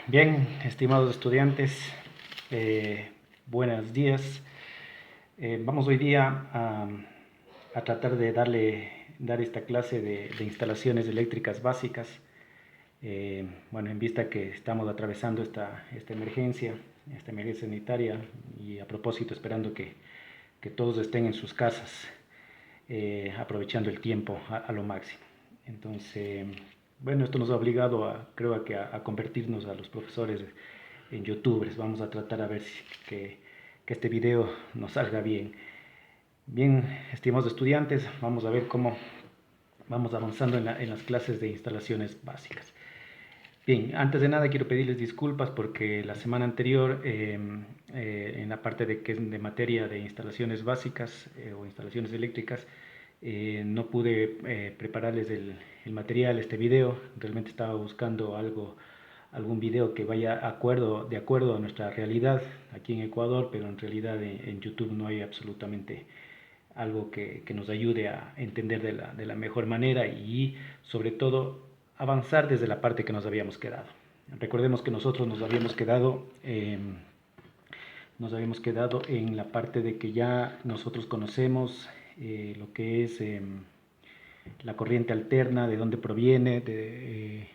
Bien, estimados estudiantes, buenos días. Vamos hoy día a tratar de dar esta clase de instalaciones eléctricas básicas. Bueno, en vista que estamos atravesando esta emergencia sanitaria y a propósito esperando que todos estén en sus casas, aprovechando el tiempo a lo máximo. Entonces, bueno, esto nos ha obligado a convertirnos a los profesores en youtubers. Vamos a tratar a ver que este video nos salga bien. Bien, estimados estudiantes, vamos a ver cómo vamos avanzando en las clases de instalaciones básicas. Bien, antes de nada quiero pedirles disculpas porque la semana anterior, en la parte que es de materia de instalaciones básicas o instalaciones eléctricas, no pude prepararles el material, este video. Realmente estaba buscando algún video que vaya de acuerdo a nuestra realidad aquí en Ecuador, pero en realidad en YouTube no hay absolutamente algo que nos ayude a entender de la mejor manera y sobre todo avanzar desde la parte que nos habíamos quedado. Recordemos que nosotros nos habíamos quedado en la parte de que ya nosotros conocemos lo que es la corriente alterna, de dónde proviene,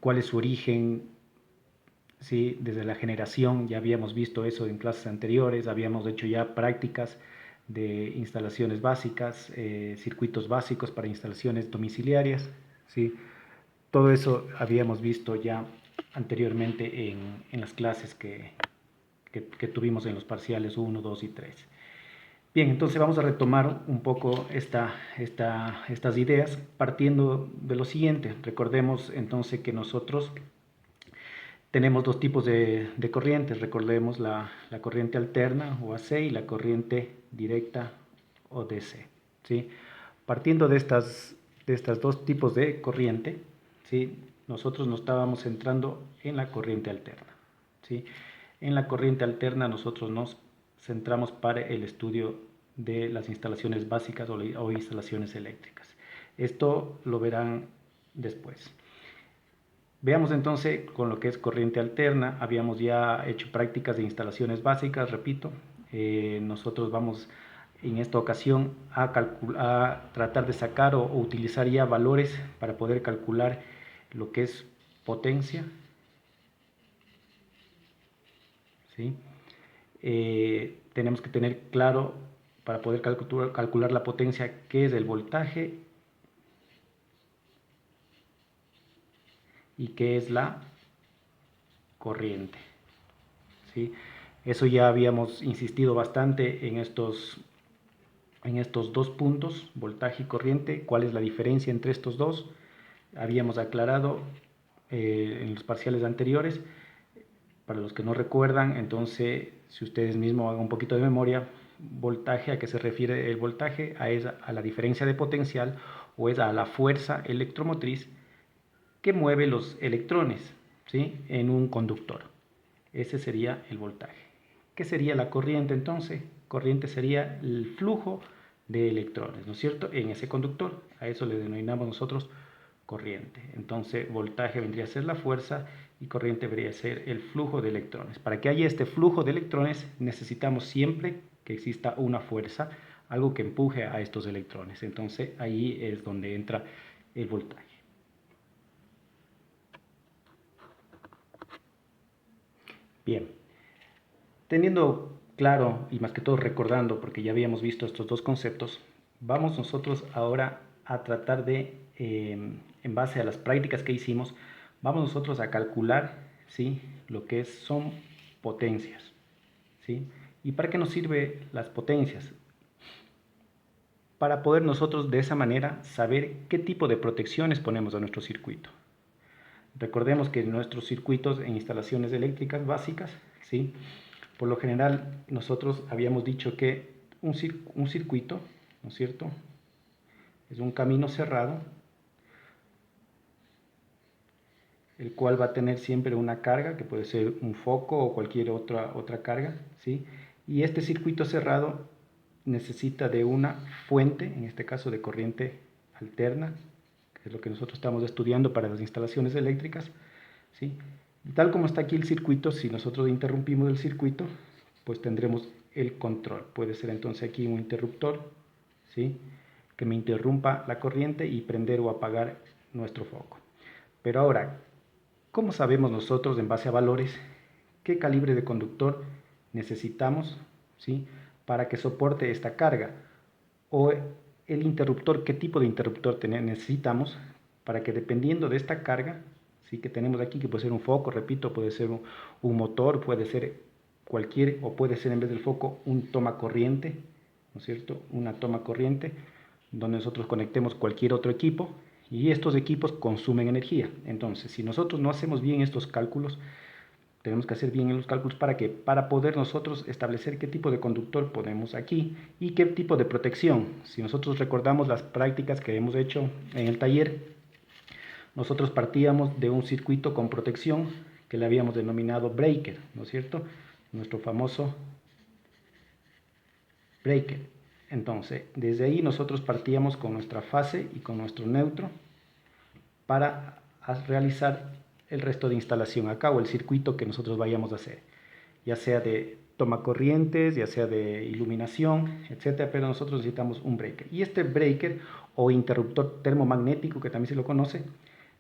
cuál es su origen. Sí, desde la generación ya habíamos visto eso en clases anteriores, habíamos hecho ya prácticas de instalaciones básicas, circuitos básicos para instalaciones domiciliarias. ¿Sí? Todo eso habíamos visto ya anteriormente en las clases que tuvimos en los parciales 1, 2 y 3. Bien, entonces vamos a retomar un poco estas ideas partiendo de lo siguiente. Recordemos entonces que nosotros tenemos dos tipos de corrientes. Recordemos la corriente alterna o AC y la corriente directa o DC. ¿Sí? Partiendo de estas dos tipos de corriente, ¿sí? Nosotros nos estábamos centrando en la corriente alterna. ¿Sí? En la corriente alterna nosotros nos centramos para el estudio de las instalaciones básicas o instalaciones eléctricas. Esto lo verán después. Veamos entonces con lo que es corriente alterna. Habíamos ya hecho prácticas de instalaciones básicas, repito. Nosotros vamos en esta ocasión a tratar de sacar o utilizar ya valores para poder calcular lo que es potencia. ¿Sí? Tenemos que tener claro para poder calcular la potencia qué es el voltaje y qué es la corriente. ¿Sí? Eso ya habíamos insistido bastante en estos dos puntos, voltaje y corriente, cuál es la diferencia entre estos dos. Habíamos aclarado en los parciales anteriores. Para los que no recuerdan, entonces, si ustedes mismos hagan un poquito de memoria, voltaje, ¿a qué se refiere el voltaje? A la diferencia de potencial o es a la fuerza electromotriz que mueve los electrones, ¿sí? En un conductor. Ese sería el voltaje. ¿Qué sería la corriente entonces? Corriente sería el flujo de electrones, ¿no es cierto? En ese conductor. A eso le denominamos nosotros corriente. Entonces, voltaje vendría a ser la fuerza y corriente vendría a ser el flujo de electrones. Para que haya este flujo de electrones, necesitamos siempre que exista una fuerza, algo que empuje a estos electrones. Entonces, ahí es donde entra el voltaje. Bien, teniendo claro y más que todo recordando, porque ya habíamos visto estos dos conceptos, vamos nosotros ahora a tratar en base a las prácticas que hicimos, vamos nosotros a calcular, ¿sí? Lo que son potencias. ¿Sí? ¿Y para qué nos sirven las potencias? Para poder nosotros de esa manera saber qué tipo de protecciones ponemos a nuestro circuito. Recordemos que nuestros circuitos en instalaciones eléctricas básicas, ¿sí? Por lo general nosotros habíamos dicho que un circuito, ¿no es cierto? Es un camino cerrado, el cual va a tener siempre una carga, que puede ser un foco o cualquier otra carga, ¿sí? Y este circuito cerrado necesita de una fuente, en este caso de corriente alterna, que es lo que nosotros estamos estudiando para las instalaciones eléctricas, ¿sí? Tal como está aquí el circuito, si nosotros interrumpimos el circuito, pues tendremos el control. Puede ser entonces aquí un interruptor, ¿sí?, que me interrumpa la corriente y prender o apagar nuestro foco. Pero ahora, ¿cómo sabemos nosotros, en base a valores, qué calibre de conductor necesitamos, ¿sí?, para que soporte esta carga? O el interruptor, qué tipo de interruptor necesitamos para que, dependiendo de esta carga, ¿sí?, que tenemos aquí, que puede ser un foco, repito, puede ser un motor, puede ser cualquier, o puede ser en vez del foco un toma corriente, ¿no es cierto?, una toma corriente, donde nosotros conectemos cualquier otro equipo, y estos equipos consumen energía. Entonces, si nosotros no hacemos bien estos cálculos, tenemos que hacer bien los cálculos para poder nosotros establecer qué tipo de conductor ponemos aquí y qué tipo de protección. Si nosotros recordamos las prácticas que hemos hecho en el taller, nosotros partíamos de un circuito con protección que le habíamos denominado breaker, ¿no es cierto?, nuestro famoso breaker. Entonces, desde ahí nosotros partíamos con nuestra fase y con nuestro neutro para realizar el resto de instalación acá, o el circuito que nosotros vayamos a hacer, ya sea de toma corrientes, ya sea de iluminación, etcétera, pero nosotros necesitamos un breaker. Y este breaker o interruptor termomagnético, que también se lo conoce,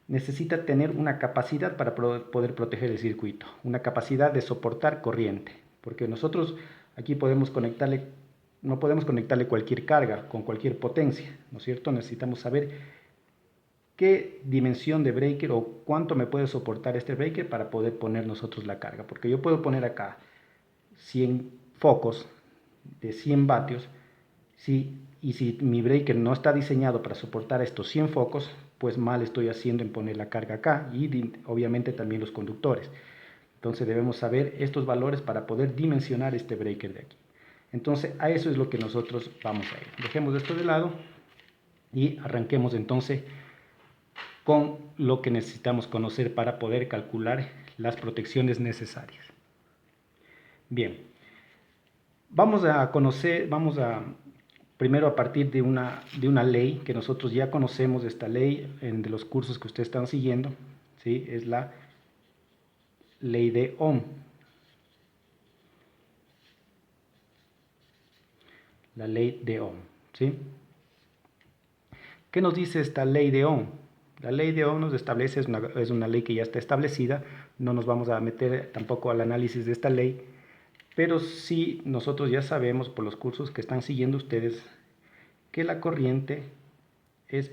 necesita tener una capacidad para poder proteger el circuito, una capacidad de soportar corriente, porque nosotros aquí podemos conectarle, no podemos conectarle cualquier carga con cualquier potencia, ¿no es cierto? Necesitamos saber qué dimensión de breaker o cuánto me puede soportar este breaker para poder poner nosotros la carga, porque yo puedo poner acá 100 focos de 100 vatios, ¿sí?, y si mi breaker no está diseñado para soportar estos 100 focos, pues mal estoy haciendo en poner la carga acá, y obviamente también los conductores. Entonces debemos saber estos valores para poder dimensionar este breaker de aquí. Entonces a eso es lo que nosotros vamos a ir. Dejemos esto de lado y arranquemos entonces con lo que necesitamos conocer para poder calcular las protecciones necesarias. Bien, vamos a conocer, primero a partir de una ley que nosotros ya conocemos, esta ley de los cursos que ustedes están siguiendo, ¿sí?, es la ley de Ohm. La ley de Ohm, ¿sí? ¿Qué nos dice esta ley de Ohm? La ley de Ohm nos establece, es una ley que ya está establecida, no nos vamos a meter tampoco al análisis de esta ley, pero sí nosotros ya sabemos por los cursos que están siguiendo ustedes que la corriente es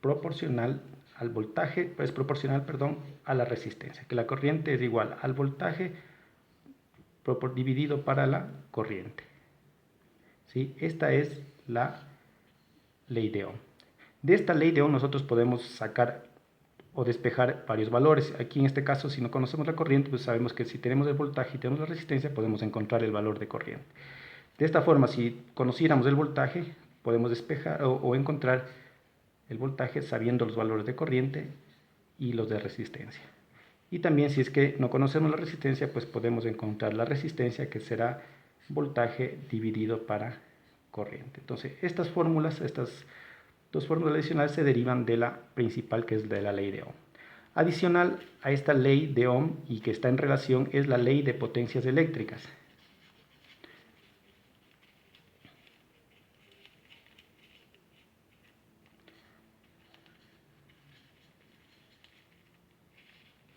proporcional al voltaje, es proporcional, perdón, a la resistencia, que la corriente es igual al voltaje dividido para la corriente, ¿sí? Esta es la ley de Ohm. De esta ley de Ohm nosotros podemos sacar o despejar varios valores. Aquí en este caso, si no conocemos la corriente, pues sabemos que si tenemos el voltaje y tenemos la resistencia, podemos encontrar el valor de corriente. De esta forma, si conociéramos el voltaje, podemos despejar o encontrar el voltaje sabiendo los valores de corriente y los de resistencia. Y también, si es que no conocemos la resistencia, pues podemos encontrar la resistencia, que será voltaje dividido para corriente. Entonces, estas dos fórmulas adicionales se derivan de la principal, que es de la ley de Ohm. Adicional a esta ley de Ohm y que está en relación es la ley de potencias eléctricas.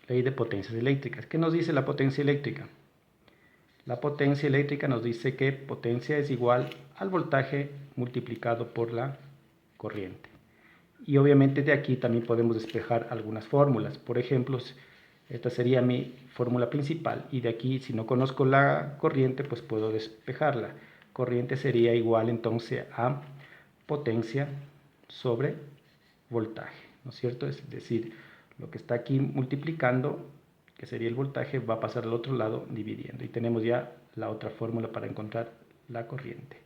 Ley de potencias eléctricas. ¿Qué nos dice la potencia eléctrica? La potencia eléctrica nos dice que potencia es igual al voltaje multiplicado por la corriente. Y obviamente de aquí también podemos despejar algunas fórmulas. Por ejemplo, esta sería mi fórmula principal, y de aquí, si no conozco la corriente, pues puedo despejarla. Corriente sería igual entonces a potencia sobre voltaje, ¿no es cierto? Es decir, lo que está aquí multiplicando, que sería el voltaje, va a pasar al otro lado dividiendo. Y tenemos ya la otra fórmula para encontrar la corriente,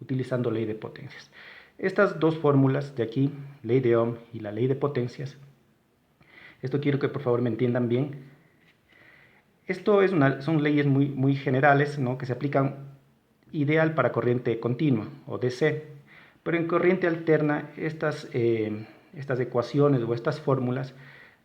utilizando ley de potencias. Estas dos fórmulas de aquí, ley de Ohm y la ley de potencias, esto quiero que por favor me entiendan bien. Esto son leyes muy generales, ¿no?, que se aplican ideal para corriente continua o DC, pero en corriente alterna estas ecuaciones o estas fórmulas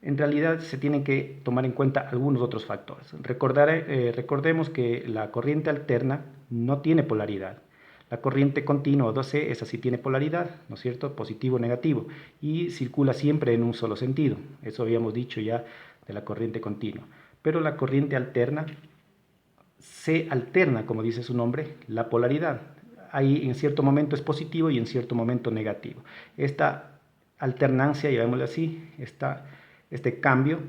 en realidad se tienen que tomar en cuenta algunos otros factores. Recordemos que la corriente alterna no tiene polaridad. La corriente continua o DC, esa sí tiene polaridad, ¿no es cierto? Positivo o negativo, y circula siempre en un solo sentido. Eso habíamos dicho ya de la corriente continua. Pero la corriente alterna se alterna, como dice su nombre, la polaridad. Ahí en cierto momento es positivo y en cierto momento negativo. Esta alternancia, llamémosle así, este cambio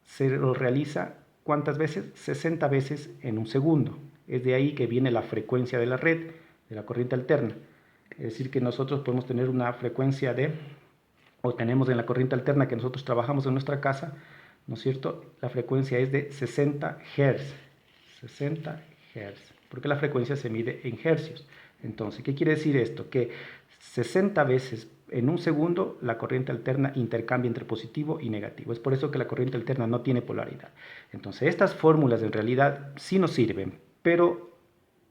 se lo realiza ¿cuántas veces? 60 veces en un segundo. Es de ahí que viene la frecuencia de la red, de la corriente alterna. Es decir, que nosotros podemos tener una frecuencia o tenemos en la corriente alterna que nosotros trabajamos en nuestra casa, ¿no es cierto? La frecuencia es de 60 Hz. 60 Hz, porque la frecuencia se mide en hercios. Entonces, ¿qué quiere decir esto? Que 60 veces en un segundo la corriente alterna intercambia entre positivo y negativo. Es por eso que la corriente alterna no tiene polaridad. Entonces, estas fórmulas en realidad sí nos sirven, pero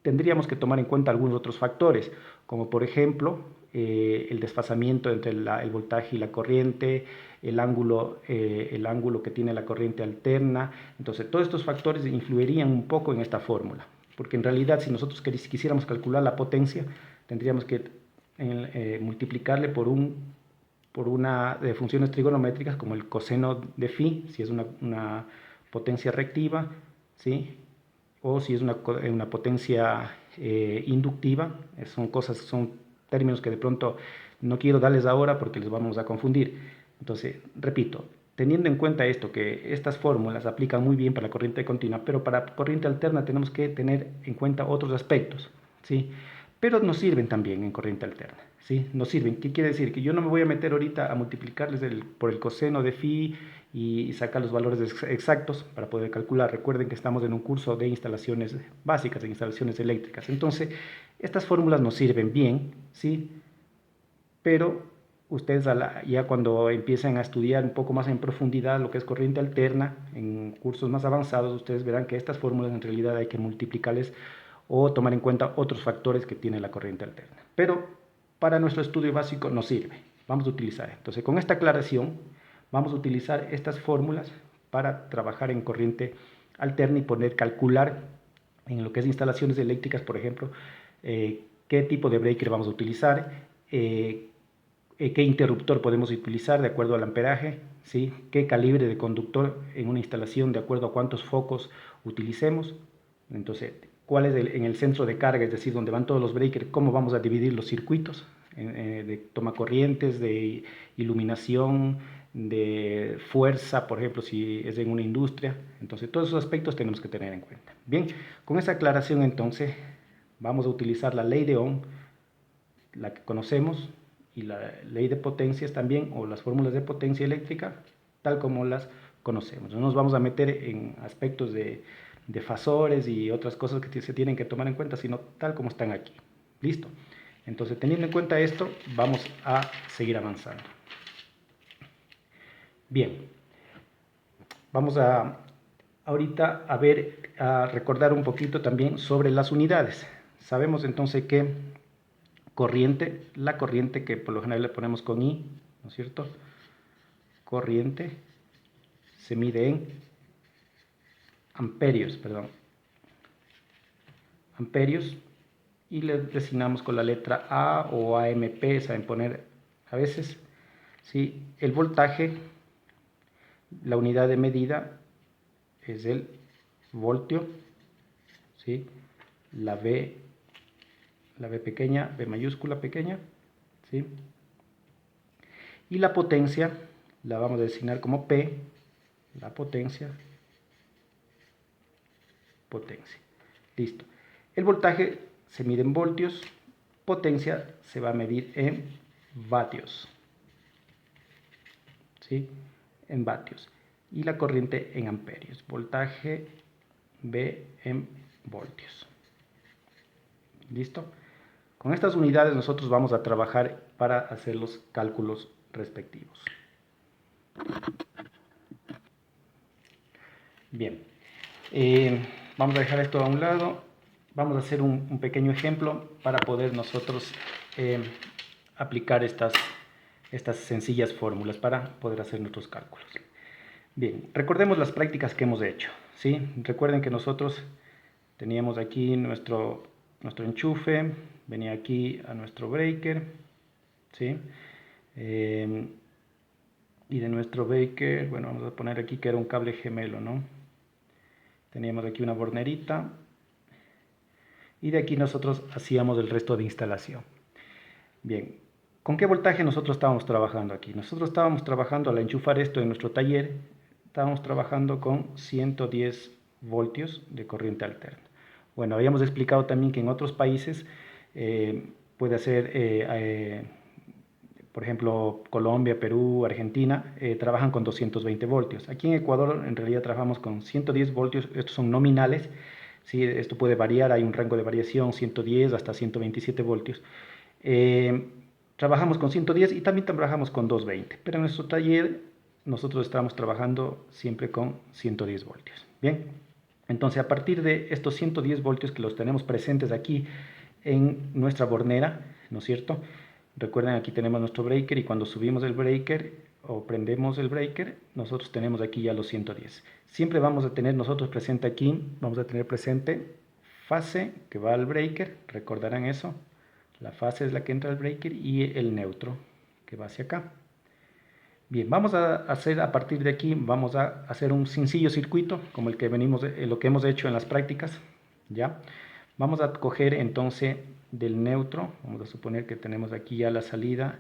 tendríamos que tomar en cuenta algunos otros factores, como por ejemplo el desfasamiento entre el voltaje y la corriente, el ángulo que tiene la corriente alterna. Entonces, todos estos factores influirían un poco en esta fórmula, porque en realidad si nosotros quisiéramos calcular la potencia, tendríamos que multiplicarle por una de funciones trigonométricas como el coseno de phi, si es una potencia reactiva, ¿sí? O si es una potencia inductiva. Son términos que de pronto no quiero darles ahora porque les vamos a confundir. Entonces, repito, teniendo en cuenta esto, que estas fórmulas aplican muy bien para la corriente continua, pero para corriente alterna tenemos que tener en cuenta otros aspectos, ¿sí? Pero nos sirven también en corriente alterna, ¿sí? Nos sirven. ¿Qué quiere decir? Que yo no me voy a meter ahorita a multiplicarles por el coseno de phi y sacar los valores exactos para poder calcular. Recuerden que estamos en un curso de instalaciones básicas, de instalaciones eléctricas. Entonces, estas fórmulas nos sirven bien, ¿sí? Pero ustedes ya cuando empiecen a estudiar un poco más en profundidad lo que es corriente alterna, en cursos más avanzados, ustedes verán que estas fórmulas en realidad hay que multiplicarles o tomar en cuenta otros factores que tiene la corriente alterna. Pero para nuestro estudio básico nos sirve. Vamos a utilizar. Entonces, con esta aclaración, vamos a utilizar estas fórmulas para trabajar en corriente alterna y calcular en lo que es instalaciones eléctricas, por ejemplo, qué tipo de breaker vamos a utilizar, qué interruptor podemos utilizar de acuerdo al amperaje, ¿sí? Qué calibre de conductor en una instalación de acuerdo a cuántos focos utilicemos. Entonces, cuál es en el centro de carga, es decir, donde van todos los breakers, cómo vamos a dividir los circuitos de toma corrientes, de iluminación, de fuerza, por ejemplo, si es en una industria. Entonces, todos esos aspectos tenemos que tener en cuenta. Bien, con esa aclaración entonces vamos a utilizar la ley de Ohm, la que conocemos, y la ley de potencias también, o las fórmulas de potencia eléctrica, tal como las conocemos. No nos vamos a meter en aspectos de fasores y otras cosas que se tienen que tomar en cuenta, sino tal como están aquí. ¿Listo? Entonces, teniendo en cuenta esto, vamos a seguir avanzando. Bien, vamos ahorita a recordar un poquito también sobre las unidades. Sabemos entonces que la corriente que por lo general le ponemos con I, ¿no es cierto? Corriente se mide en amperios, amperios, y le designamos con la letra A o AMP, saben poner a veces, ¿sí? El voltaje, la unidad de medida es el voltio, ¿sí? La V pequeña, V mayúscula pequeña, ¿sí? Y la potencia la vamos a designar como P, la potencia. Listo. El voltaje se mide en voltios, potencia se va a medir en vatios, ¿sí? En vatios. Y la corriente en amperios. Voltaje V en voltios. ¿Listo? Con estas unidades nosotros vamos a trabajar para hacer los cálculos respectivos. Bien, vamos a dejar esto a un lado. Vamos a hacer un pequeño ejemplo para poder nosotros aplicar estas sencillas fórmulas para poder hacer nuestros cálculos. Bien, recordemos las prácticas que hemos hecho, ¿sí? Recuerden que nosotros teníamos aquí nuestro enchufe, venía aquí a nuestro breaker, ¿sí? Eh, y de nuestro breaker, bueno, vamos a poner aquí que era un cable gemelo, ¿no? Teníamos aquí una bornerita y de aquí nosotros hacíamos el resto de instalación. Bien, ¿con qué voltaje nosotros estábamos trabajando aquí? Nosotros estábamos trabajando al enchufar esto en nuestro taller, estábamos trabajando con 110 voltios de corriente alterna. Bueno, habíamos explicado también que en otros países puede ser, por ejemplo, Colombia, Perú, Argentina, trabajan con 220 voltios. Aquí en Ecuador en realidad trabajamos con 110 voltios, estos son nominales, ¿sí? Esto puede variar, hay un rango de variación, 110 hasta 127 voltios. Eh, Trabajamos con 110 y también trabajamos con 220, pero en nuestro taller nosotros estamos trabajando siempre con 110 voltios. Bien, entonces a partir de estos 110 voltios que los tenemos presentes aquí en nuestra bornera, ¿no es cierto? Recuerden, aquí tenemos nuestro breaker y cuando subimos el breaker o prendemos el breaker, nosotros tenemos aquí ya los 110. Siempre vamos a tener nosotros presente aquí, vamos a tener presente fase que va al breaker, recordarán eso. La fase es la que entra al breaker y el neutro que va hacia acá. Bien, vamos a hacer a partir de aquí, vamos a hacer un sencillo circuito como el que lo que hemos hecho en las prácticas, ¿ya? Vamos a coger entonces del neutro, vamos a suponer que tenemos aquí ya la salida,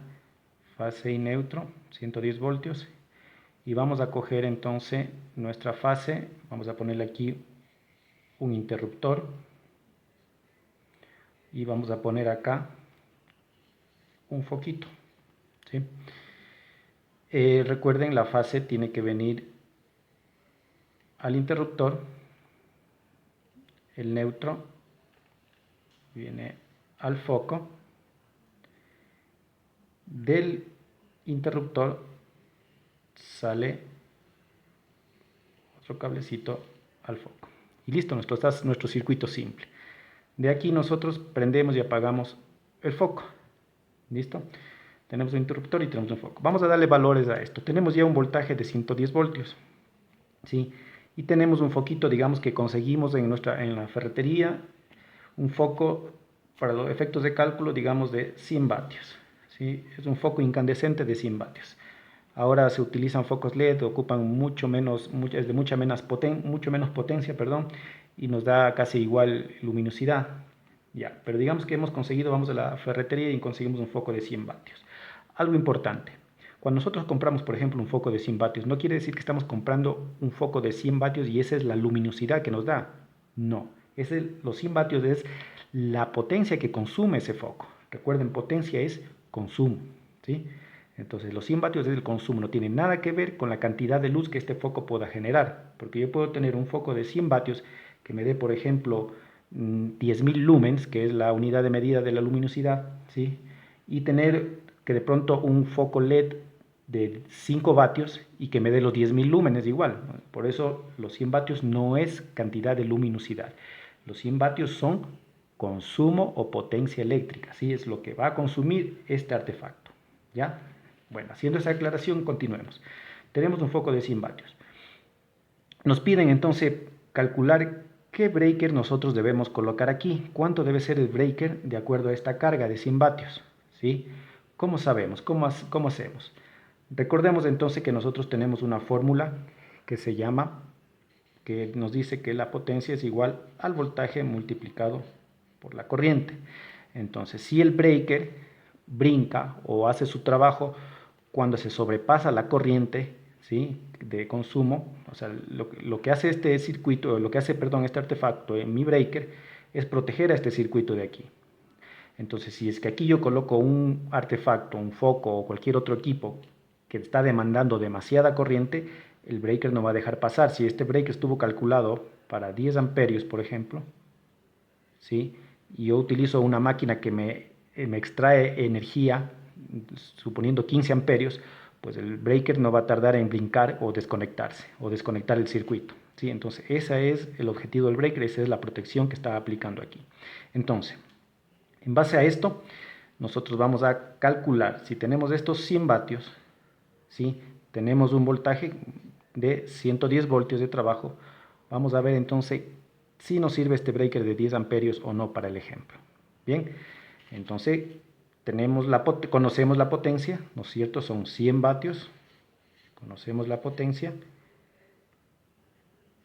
fase y neutro, 110 voltios, y vamos a coger entonces nuestra fase, vamos a ponerle aquí un interruptor, y vamos a poner acá un foquito, ¿sí? Recuerden, la fase tiene que venir al interruptor, el neutro viene al foco, del interruptor sale otro cablecito al foco. Y listo, nuestro circuito simple. De aquí nosotros prendemos y apagamos el foco. ¿Listo? Tenemos un interruptor y tenemos un foco. Vamos a darle valores a esto. Tenemos ya un voltaje de 110 voltios. ¿Sí? Y tenemos un foquito, digamos, que conseguimos en la ferretería, un foco para los efectos de cálculo, digamos, de 100 vatios. ¿Sí? Es un foco incandescente de 100 vatios. Ahora se utilizan focos LED, ocupan es de mucho menos potencia, perdón, y nos da casi igual luminosidad. Ya, pero digamos que hemos conseguido, vamos a la ferretería y conseguimos un foco de 100 vatios. Algo importante, cuando nosotros compramos, por ejemplo, un foco de 100 vatios, no quiere decir que estamos comprando un foco de 100 vatios y esa es la luminosidad que nos da. No, los 100 vatios es la potencia que consume ese foco. Recuerden, potencia es consumo, ¿sí? Entonces, los 100 vatios es el consumo, no tiene nada que ver con la cantidad de luz que este foco pueda generar, porque yo puedo tener un foco de 100 vatios que me dé, por ejemplo, 10.000 lumens, que es la unidad de medida de la luminosidad, ¿sí? Y tener que de pronto un foco LED de 5 vatios y que me dé los 10.000 lúmenes igual. Por eso los 100 vatios no es cantidad de luminosidad. Los 100 vatios son consumo o potencia eléctrica, ¿sí? Es lo que va a consumir este artefacto, ¿ya? Bueno, haciendo esa aclaración, continuemos. Tenemos un foco de 100 vatios. Nos piden entonces calcular qué breaker nosotros debemos colocar aquí. ¿Cuánto debe ser el breaker de acuerdo a esta carga de 100 vatios? ¿Sí? ¿Cómo sabemos? ¿Cómo hacemos? Recordemos entonces que nosotros tenemos una fórmula que se llama, que nos dice que la potencia es igual al voltaje multiplicado por la corriente. Entonces, si el breaker brinca o hace su trabajo cuando se sobrepasa la corriente, ¿sí?, de consumo, o sea, lo que hace este circuito, lo que hace, perdón, este artefacto en mi breaker es proteger a este circuito de aquí. Entonces, si es que aquí yo coloco un artefacto, un foco o cualquier otro equipo que está demandando demasiada corriente, el breaker no va a dejar pasar. Si este breaker estuvo calculado para 10 amperios, por ejemplo, ¿sí?, y yo utilizo una máquina que me extrae energía, suponiendo 15 amperios, pues el breaker no va a tardar en brincar o desconectarse, o desconectar el circuito, ¿sí? Entonces, ese es el objetivo del breaker, esa es la protección que está aplicando aquí. Entonces, en base a esto, nosotros vamos a calcular, si tenemos estos 100 vatios, ¿sí?, tenemos un voltaje, de 110 voltios de trabajo. Vamos a ver entonces si nos sirve este breaker de 10 amperios o no para el ejemplo. Bien, entonces conocemos la potencia, ¿no es cierto? Son 100 vatios. Conocemos la potencia.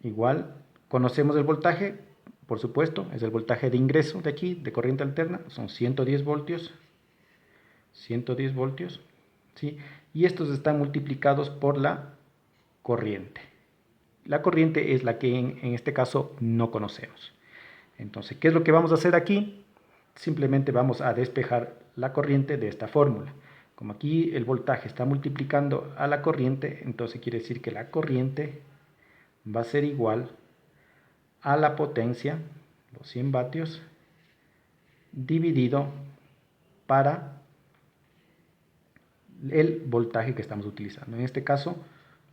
Igual, conocemos el voltaje, por supuesto, es el voltaje de ingreso de aquí, de corriente alterna, son 110 voltios. 110 voltios, ¿sí? Y estos están multiplicados por la corriente. La corriente es la que en este caso no conocemos. Entonces, ¿qué es lo que vamos a hacer aquí? Simplemente vamos a despejar la corriente de esta fórmula. Como aquí el voltaje está multiplicando a la corriente, entonces quiere decir que la corriente va a ser igual a la potencia, los 100 vatios, dividido para el voltaje que estamos utilizando. En este caso,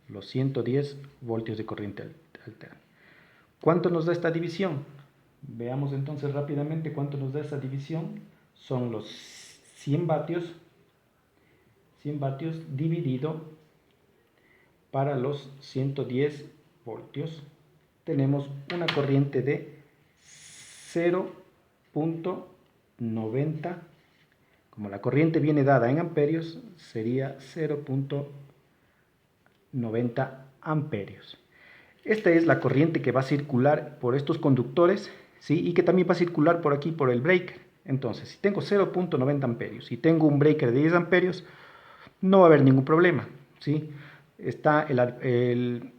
los 110 voltios de corriente alterna. ¿Cuánto nos da esta división? Veamos entonces rápidamente cuánto nos da esta división. Son los 100 vatios dividido para los 110 voltios. Tenemos una corriente de 0.90. Como la corriente viene dada en amperios, sería 0.90 amperios. Esta es la corriente que va a circular por estos conductores, ¿sí? Y que también va a circular por aquí, por el breaker. Entonces, si tengo 0.90 amperios y tengo un breaker de 10 amperios, no va a haber ningún problema, ¿sí? Está el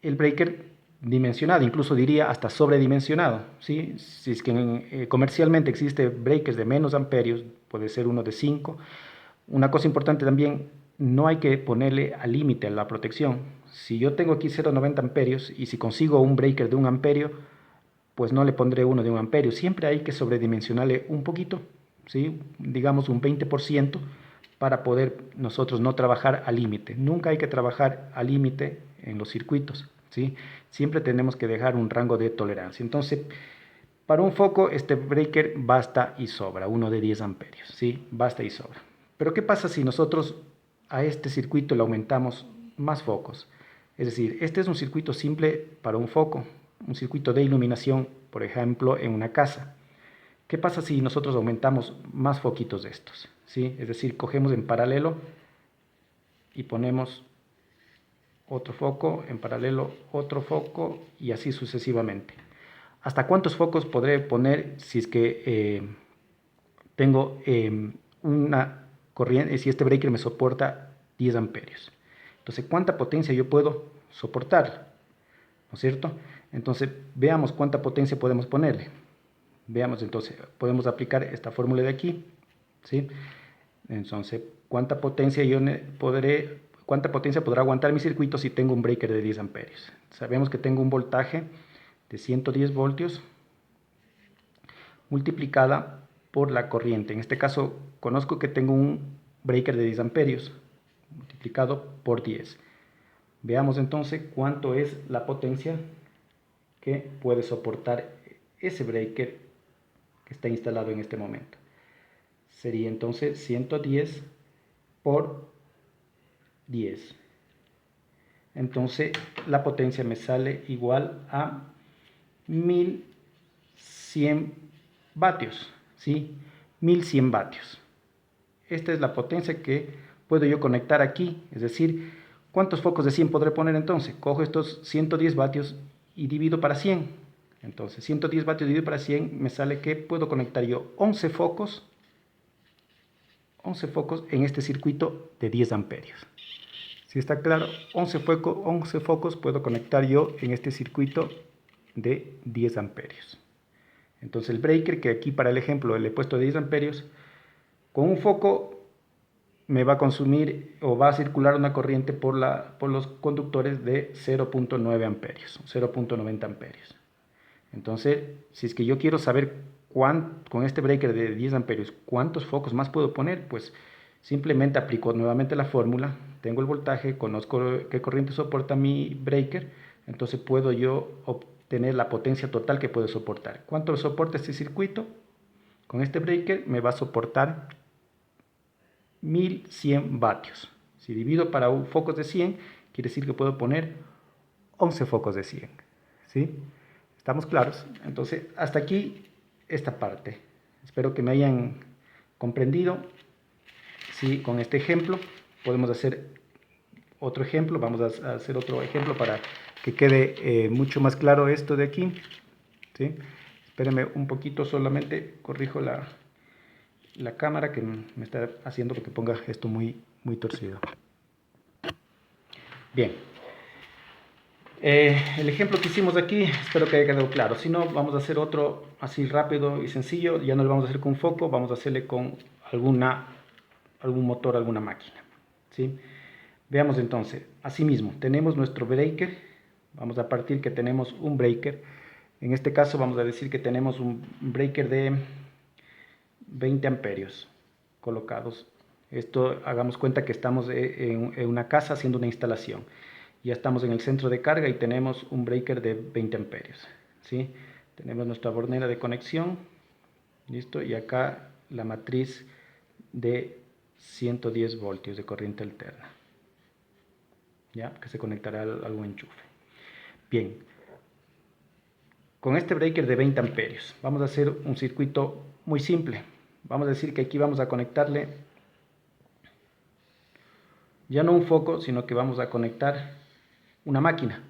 breaker dimensionado, incluso diría hasta sobredimensionado, ¿sí? Si es que comercialmente existe breakers de menos amperios, puede ser uno de 5. Una cosa importante también, no hay que ponerle al límite a la protección. Si yo tengo aquí 0.90 amperios y si consigo un breaker de 1 amperio, pues no le pondré uno de 1 amperio. Siempre hay que sobredimensionarle un poquito, ¿sí? Digamos un 20%, para poder nosotros no trabajar al límite. Nunca hay que trabajar al límite en los circuitos, ¿sí? Siempre tenemos que dejar un rango de tolerancia. Entonces, para un foco, este breaker basta y sobra, uno de 10 amperios, ¿sí? Basta y sobra. Pero ¿qué pasa si nosotros a este circuito le aumentamos más focos? Es decir, este es un circuito simple para un foco, un circuito de iluminación, por ejemplo, en una casa. ¿Qué pasa si nosotros aumentamos más foquitos de estos? ¿Sí? Es decir, cogemos en paralelo y ponemos otro foco, en paralelo otro foco y así sucesivamente. ¿Hasta cuántos focos podré poner si es que tengo una corriente, si este breaker me soporta 10 amperios? Entonces, ¿cuánta potencia yo puedo soportar? ¿No es cierto? Entonces, veamos cuánta potencia podemos ponerle. Veamos entonces, podemos aplicar esta fórmula de aquí, ¿sí? Entonces, ¿cuánta potencia podrá aguantar mi circuito si tengo un breaker de 10 amperios? Sabemos que tengo un voltaje de 110 voltios multiplicada por la corriente. En este caso, conozco que tengo un breaker de 10 amperios multiplicado por 10. Veamos entonces cuánto es la potencia que puede soportar ese breaker que está instalado en este momento. Sería entonces 110 por 10. Entonces la potencia me sale igual a 1100 vatios, ¿sí? 1100 vatios. Esta es la potencia que puedo yo conectar aquí, es decir, ¿cuántos focos de 100 podré poner entonces? Cojo estos 110 vatios y divido para 100. Entonces 110 vatios dividido para 100 me sale que puedo conectar yo 11 focos en este circuito de 10 amperios. Si está claro, 11 focos puedo conectar yo en este circuito de 10 amperios. Entonces el breaker, que aquí para el ejemplo le he puesto de 10 amperios, con un foco me va a consumir o va a circular una corriente por los conductores de 0.9 amperios, 0.90 amperios. Entonces, si es que yo quiero saber con este breaker de 10 amperios, ¿cuántos focos más puedo poner? Pues simplemente aplico nuevamente la fórmula, tengo el voltaje, conozco qué corriente soporta mi breaker, entonces puedo yo obtener la potencia total que puede soportar. ¿Cuánto soporta este circuito? Con este breaker me va a soportar 1100 vatios. Si divido para focos de 100, Quiere decir que puedo poner 11 focos de 100. ¿Sí? ¿Estamos claros? Entonces, hasta aquí esta parte. Espero que me hayan comprendido. Sí, con este ejemplo podemos hacer otro ejemplo. Vamos a hacer otro ejemplo para que quede mucho más claro esto de aquí. ¿Sí? Espérenme un poquito, solamente corrijo la cámara que me está haciendo que ponga esto muy torcido. Bien. El ejemplo que hicimos aquí, espero que haya quedado claro. Si no, vamos a hacer otro así rápido y sencillo. Ya no lo vamos a hacer con foco, vamos a hacerle con algún motor, alguna máquina. ¿Sí? Veamos entonces. Asimismo, tenemos nuestro breaker. Vamos a partir que tenemos un breaker. En este caso vamos a decir que tenemos un breaker de 20 amperios colocados. Esto, hagamos cuenta que estamos en una casa haciendo una instalación. Ya estamos en el centro de carga y tenemos un breaker de 20 amperios. ¿Sí? Tenemos nuestra bornera de conexión. ¿Listo? Y acá la matriz de 110 voltios de corriente alterna. ¿Ya? Que se conectará a algún enchufe. Bien. Con este breaker de 20 amperios vamos a hacer un circuito muy simple. Vamos a decir que aquí vamos a conectarle ya no un foco, sino que vamos a conectar una máquina.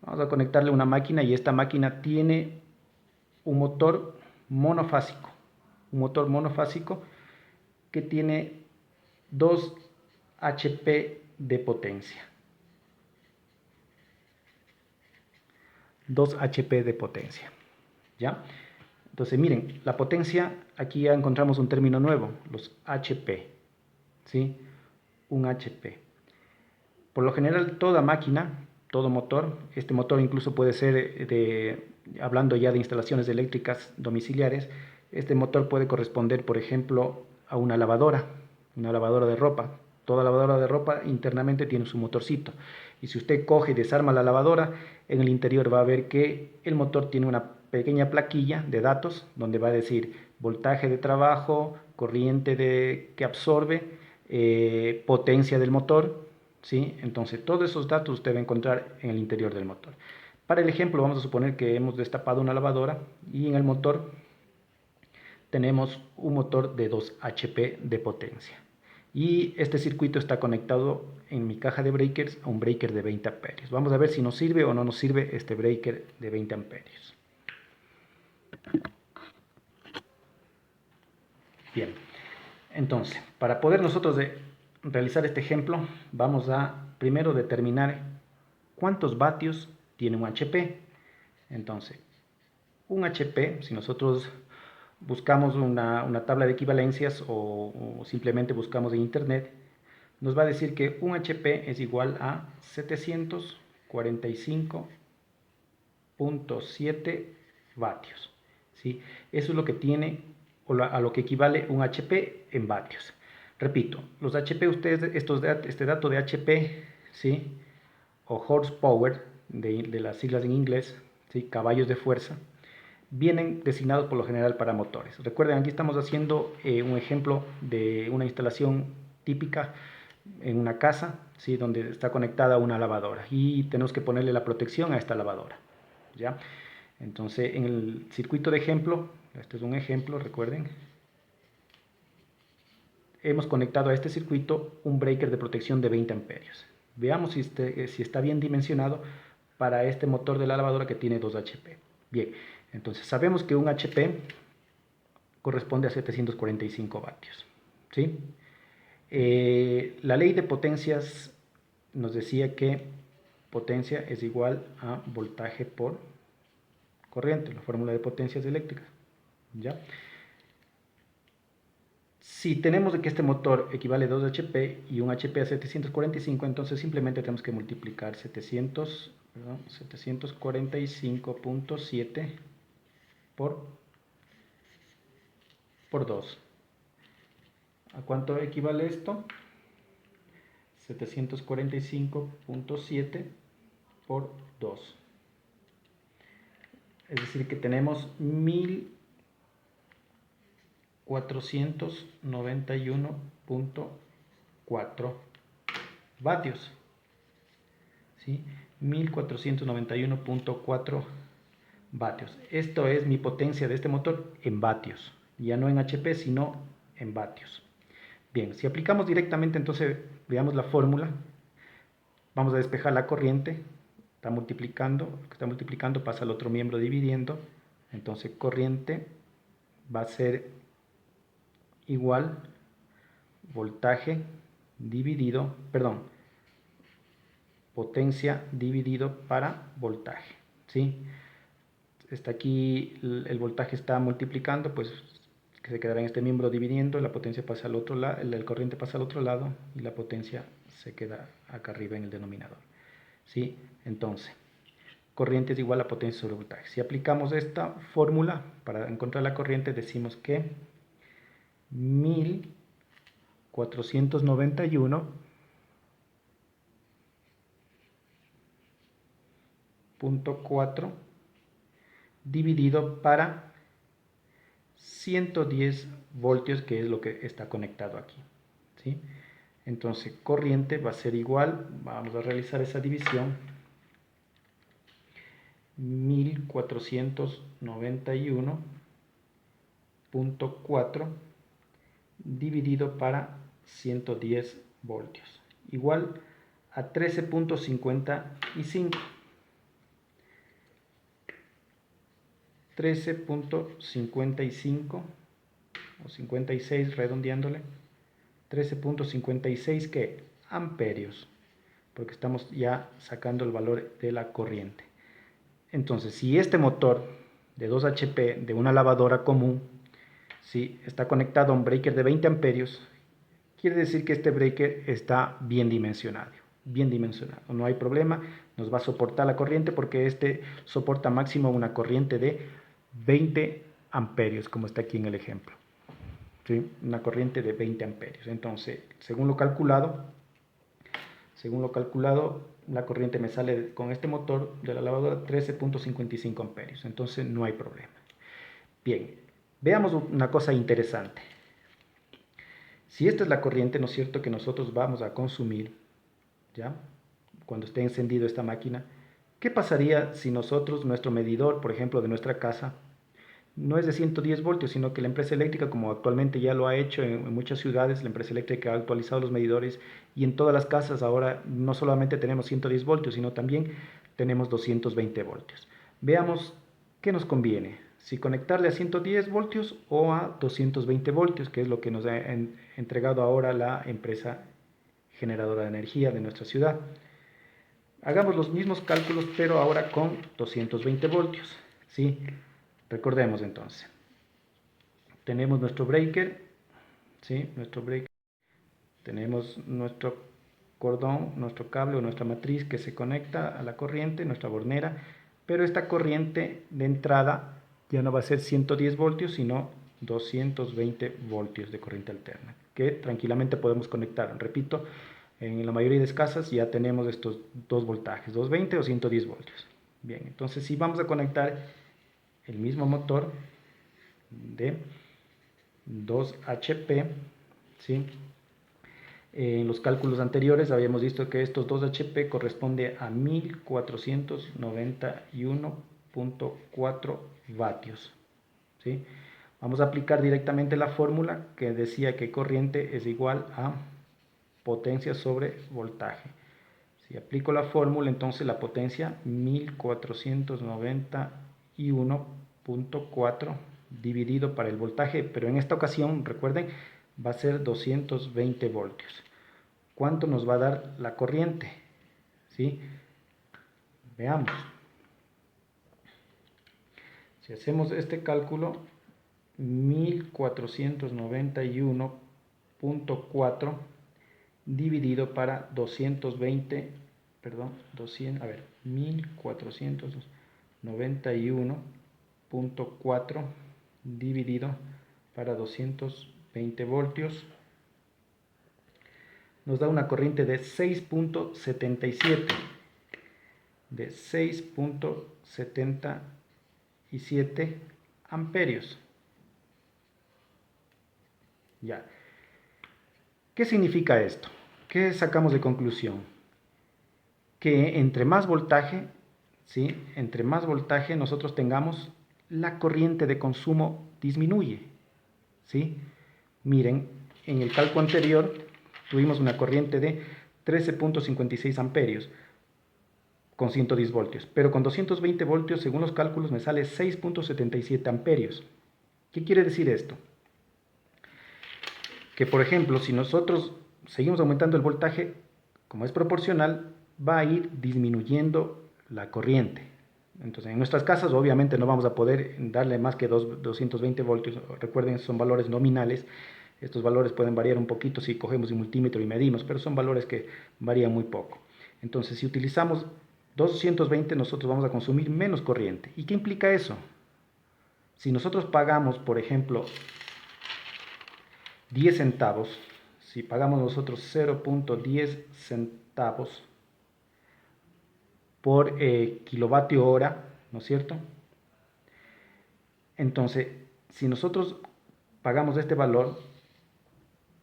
Vamos a conectarle una máquina y esta máquina tiene un motor monofásico. Un motor monofásico que tiene 2 HP de potencia. 2 HP de potencia. ¿Ya? Entonces miren, la potencia, aquí ya encontramos un término nuevo, los HP. ¿Sí? Un HP. Por lo general, toda máquina, todo motor, este motor incluso puede ser hablando ya de instalaciones eléctricas domiciliares, este motor puede corresponder, por ejemplo, a una lavadora de ropa. Toda lavadora de ropa internamente tiene su motorcito. Y si usted coge y desarma la lavadora, en el interior va a ver que el motor tiene una pequeña plaquilla de datos donde va a decir voltaje de trabajo, corriente que absorbe, potencia del motor. ¿Sí? Entonces, todos esos datos usted va a encontrar en el interior del motor. Para el ejemplo, vamos a suponer que hemos destapado una lavadora y en el motor tenemos un motor de 2 HP de potencia. Y este circuito está conectado en mi caja de breakers a un breaker de 20 amperios. Vamos a ver si nos sirve o no nos sirve este breaker de 20 amperios. Bien, entonces, para poder nosotros realizar este ejemplo, vamos a primero determinar cuántos vatios tiene un HP. Entonces, un HP, si nosotros buscamos una tabla de equivalencias o simplemente buscamos en internet, nos va a decir que un HP es igual a 745.7 vatios. ¿Sí? Eso es lo que tiene a lo que equivale un HP en vatios. Repito, los HP, ustedes, este dato de HP, ¿sí? O horsepower, de las siglas en inglés, ¿sí? Caballos de fuerza, vienen designados por lo general para motores. Recuerden, aquí estamos haciendo un ejemplo de una instalación típica en una casa, ¿sí? Donde está conectada una lavadora y tenemos que ponerle la protección a esta lavadora. ¿Ya? Entonces, en el circuito de ejemplo, este es un ejemplo, recuerden, hemos conectado a este circuito un breaker de protección de 20 amperios. Veamos si está bien dimensionado para este motor de la lavadora que tiene 2 HP. Bien, entonces sabemos que un HP corresponde a 745 vatios. ¿Sí? La ley de potencias nos decía que potencia es igual a voltaje por corriente, la fórmula de potencias eléctricas. ¿Ya? Si tenemos que este motor equivale a 2 HP y un HP a 745, entonces simplemente tenemos que multiplicar 745.7 por 2. ¿A cuánto equivale esto? 745.7 por 2. Es decir, que tenemos 1491.4 vatios. ¿sí? 1491.4 vatios. Esto es mi potencia de este motor en vatios, ya no en HP, sino en vatios. Bien, si aplicamos directamente, entonces veamos la fórmula. Vamos a despejar la corriente, está multiplicando pasa al otro miembro dividiendo, entonces corriente va a ser igual voltaje dividido, perdón, potencia dividido para voltaje, ¿sí? Está aquí, el voltaje está multiplicando, pues que se quedará en este miembro dividiendo, la potencia pasa al otro lado, el corriente pasa al otro lado y la potencia se queda acá arriba en el denominador, ¿sí? Entonces, corriente es igual a potencia sobre voltaje. Si aplicamos esta fórmula para encontrar la corriente, decimos que 1491.4 dividido para 110 voltios, que es lo que está conectado aquí, ¿sí? Entonces, corriente va a ser igual, vamos a realizar esa división, 1491.4 dividido para 110 voltios, igual a 13.55. 13.55 o 56 redondeándole, 13.56 que amperios, porque estamos ya sacando el valor de la corriente. Entonces, si este motor de 2 HP de una lavadora común, si está conectado a un breaker de 20 amperios, quiere decir que este breaker está bien dimensionado, no hay problema, nos va a soportar la corriente porque este soporta máximo una corriente de 20 amperios, como está aquí en el ejemplo, ¿sí? Una corriente de 20 amperios. Entonces, según lo calculado, la corriente me sale con este motor de la lavadora 13.55 amperios, entonces no hay problema. Bien, veamos una cosa interesante. Si esta es la corriente, ¿no es cierto?, que nosotros vamos a consumir, ¿ya?, cuando esté encendido esta máquina, ¿qué pasaría si nosotros, nuestro medidor, por ejemplo, de nuestra casa, no es de 110 voltios, sino que la empresa eléctrica, como actualmente ya lo ha hecho en muchas ciudades, la empresa eléctrica ha actualizado los medidores y en todas las casas ahora no solamente tenemos 110 voltios, sino también tenemos 220 voltios? Veamos qué nos conviene, si conectarle a 110 voltios o a 220 voltios, que es lo que nos ha entregado ahora la empresa generadora de energía de nuestra ciudad. Hagamos los mismos cálculos, pero ahora con 220 voltios, ¿sí? Recordemos entonces, tenemos nuestro breaker, ¿sí? Tenemos nuestro cordón, nuestro cable o nuestra matriz que se conecta a la corriente, nuestra bornera, pero esta corriente de entrada ya no va a ser 110 voltios, sino 220 voltios de corriente alterna, que tranquilamente podemos conectar. Repito, en la mayoría de las casas ya tenemos estos dos voltajes, 220 o 110 voltios. Bien, entonces si vamos a conectar el mismo motor de 2 HP, ¿sí? En los cálculos anteriores habíamos visto que estos 2 HP corresponde a 1491.4 vatios, ¿sí? Vamos a aplicar directamente la fórmula que decía que corriente es igual a potencia sobre voltaje. Si aplico la fórmula, entonces la potencia 1491.4 dividido para el voltaje, pero en esta ocasión, recuerden, va a ser 220 voltios. ¿Cuánto nos va a dar la corriente? ¿Sí? Veamos. Si hacemos este cálculo, 1491.4 dividido para 1491.4 dividido para 220 voltios nos da una corriente de 6.77 amperios. Ya. ¿Qué significa esto? ¿Qué sacamos de conclusión? que entre más voltaje, ¿sí? Entre más voltaje nosotros tengamos, la corriente de consumo disminuye, ¿sí? Miren, en el cálculo anterior tuvimos una corriente de 13.56 amperios con 110 voltios, pero con 220 voltios, según los cálculos, me sale 6.77 amperios. ¿Qué quiere decir esto? Que, por ejemplo, si nosotros seguimos aumentando el voltaje, como es proporcional, va a ir disminuyendo la corriente. Entonces, en nuestras casas obviamente no vamos a poder darle más que 220 voltios. Recuerden, son valores nominales. Estos valores pueden variar un poquito si cogemos un multímetro y medimos, pero son valores que varían muy poco. Entonces, si utilizamos 220, nosotros vamos a consumir menos corriente. ¿Y qué implica eso? Si nosotros pagamos, por ejemplo, 10 centavos, si pagamos nosotros 0.10 centavos por kilovatio hora, ¿no es cierto? Entonces, si nosotros pagamos este valor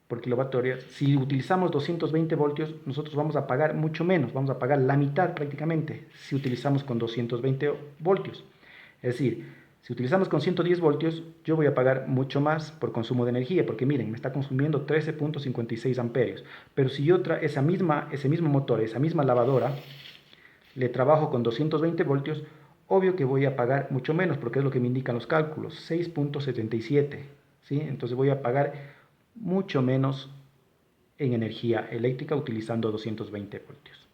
por kilovatio hora, si utilizamos 220 voltios, nosotros vamos a pagar mucho menos, vamos a pagar la mitad prácticamente si utilizamos con 220 voltios. Es decir, si utilizamos con 110 voltios, yo voy a pagar mucho más por consumo de energía, porque miren, me está consumiendo 13.56 amperios. Pero si yo ese mismo motor, esa misma lavadora, le trabajo con 220 voltios, obvio que voy a pagar mucho menos, porque es lo que me indican los cálculos, 6.77, ¿sí? Entonces voy a pagar mucho menos en energía eléctrica utilizando 220 voltios.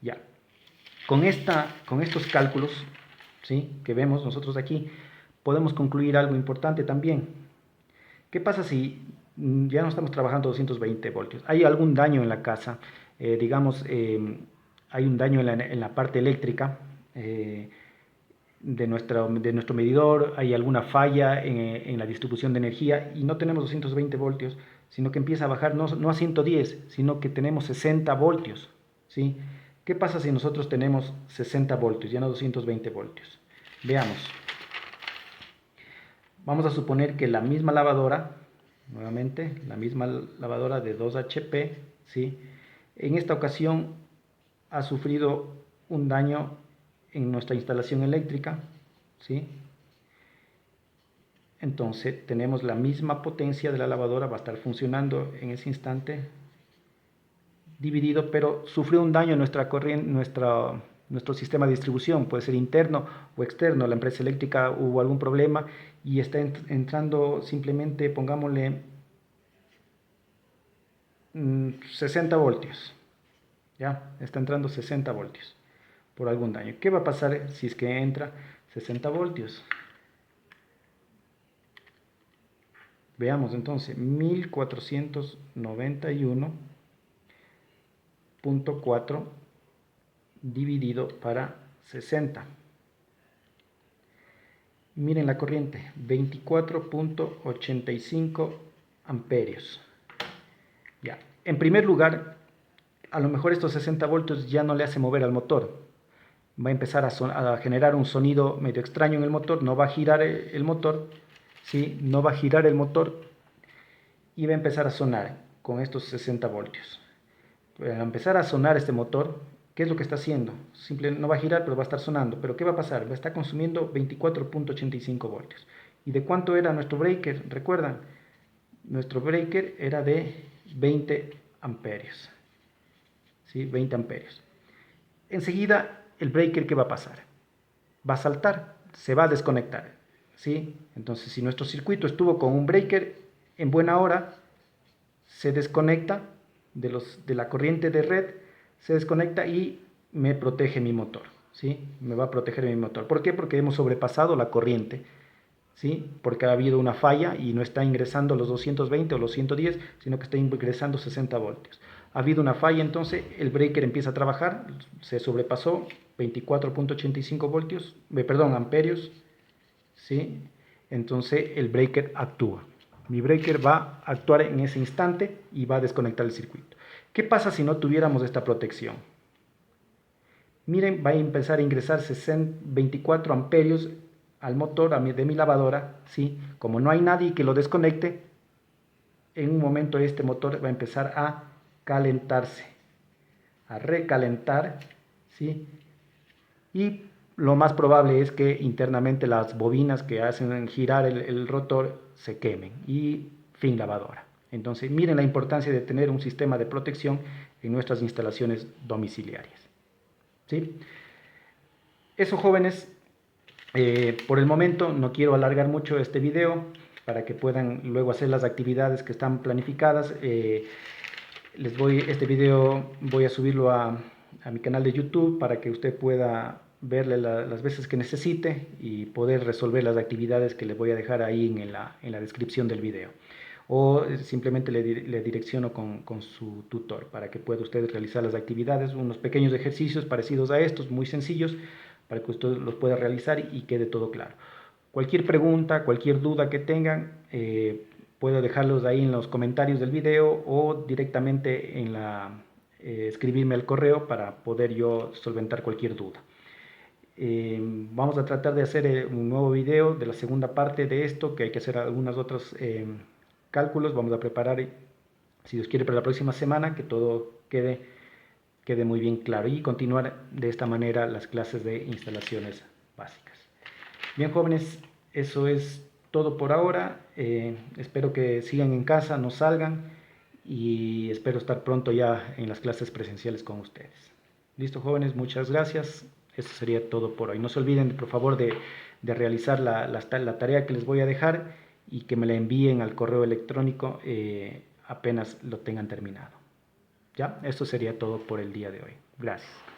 Ya, con estos cálculos, ¿sí?, que vemos nosotros aquí, podemos concluir algo importante también. ¿Qué pasa si ya no estamos trabajando 220 voltios? Hay algún daño en la casa, digamos, hay un daño en la parte eléctrica de nuestro medidor, hay alguna falla en la distribución de energía y no tenemos 220 voltios, sino que empieza a bajar no a 110, sino que tenemos 60 voltios, ¿sí? ¿Qué pasa si nosotros tenemos 60 voltios, ya no 220 voltios? Veamos. Vamos a suponer que la misma lavadora, nuevamente, la misma lavadora de 2 HP, ¿sí?, en esta ocasión ha sufrido un daño en nuestra instalación eléctrica, ¿sí? Entonces tenemos la misma potencia de la lavadora, va a estar funcionando en ese instante, dividido, pero sufrió un daño en nuestra corriente, nuestro sistema de distribución, puede ser interno o externo. La empresa eléctrica hubo algún problema y está entrando simplemente, pongámosle, 60 voltios. Ya, está entrando 60 voltios por algún daño. ¿Qué va a pasar si es que entra 60 voltios? Veamos entonces, 1491.4 dividido para 60. Miren la corriente, 24.85 amperios. Ya, en primer lugar, a lo mejor estos 60 voltios ya no le hace mover al motor. Va a empezar a generar un sonido medio extraño en el motor, no va a girar el motor, ¿sí? No va a girar el motor y va a empezar a sonar con estos 60 voltios. Al empezar a sonar este motor, ¿qué es lo que está haciendo? Simplemente no va a girar, pero va a estar sonando. ¿Pero qué va a pasar? Va a estar consumiendo 24.85 voltios. ¿Y de cuánto era nuestro breaker? ¿Recuerdan? Nuestro breaker era de 20 amperios. ¿Sí? 20 amperios. Enseguida, el breaker, ¿qué va a pasar? Va a saltar, se va a desconectar, ¿sí? Entonces, si nuestro circuito estuvo con un breaker en buena hora, se desconecta de la corriente de red, se desconecta y me protege mi motor, ¿sí? Me va a proteger mi motor. ¿Por qué? Porque hemos sobrepasado la corriente, ¿sí? Porque ha habido una falla y no está ingresando los 220 o los 110, sino que está ingresando 60 voltios. Ha habido una falla, entonces el breaker empieza a trabajar, se sobrepasó 24.85 voltios, amperios, ¿sí? Entonces el breaker actúa. Mi breaker va a actuar en ese instante y va a desconectar el circuito. ¿Qué pasa si no tuviéramos esta protección? Miren, va a empezar a ingresar 24 amperios al motor de mi lavadora, ¿sí? Como no hay nadie que lo desconecte, en un momento este motor va a empezar a calentarse, a recalentar, ¿sí? Y lo más probable es que internamente las bobinas que hacen girar el rotor se quemen y fin lavadora. Entonces miren la importancia de tener un sistema de protección en nuestras instalaciones domiciliarias. ¿Sí? Eso, jóvenes, por el momento no quiero alargar mucho este video para que puedan luego hacer las actividades que están planificadas. Este video voy a subirlo a mi canal de YouTube para que usted pueda verle las veces que necesite y poder resolver las actividades que le voy a dejar ahí en la descripción del video. O simplemente le direcciono con su tutor para que pueda usted realizar las actividades, unos pequeños ejercicios parecidos a estos, muy sencillos, para que usted los pueda realizar y quede todo claro. Cualquier pregunta, cualquier duda que tengan, puedo dejarlos ahí en los comentarios del video o directamente escribirme al correo para poder yo solventar cualquier duda. Vamos a tratar de hacer un nuevo video de la segunda parte de esto, que hay que hacer algunos otros cálculos. Vamos a preparar, si Dios quiere, para la próxima semana, que todo quede muy bien claro y continuar de esta manera las clases de instalaciones básicas. Bien, jóvenes, eso es todo por ahora. Espero que sigan en casa, no salgan y espero estar pronto ya en las clases presenciales con ustedes. Listo, jóvenes, muchas gracias. Eso sería todo por hoy. No se olviden, por favor, de realizar la tarea que les voy a dejar y que me la envíen al correo electrónico apenas lo tengan terminado. ¿Ya? Esto sería todo por el día de hoy. Gracias.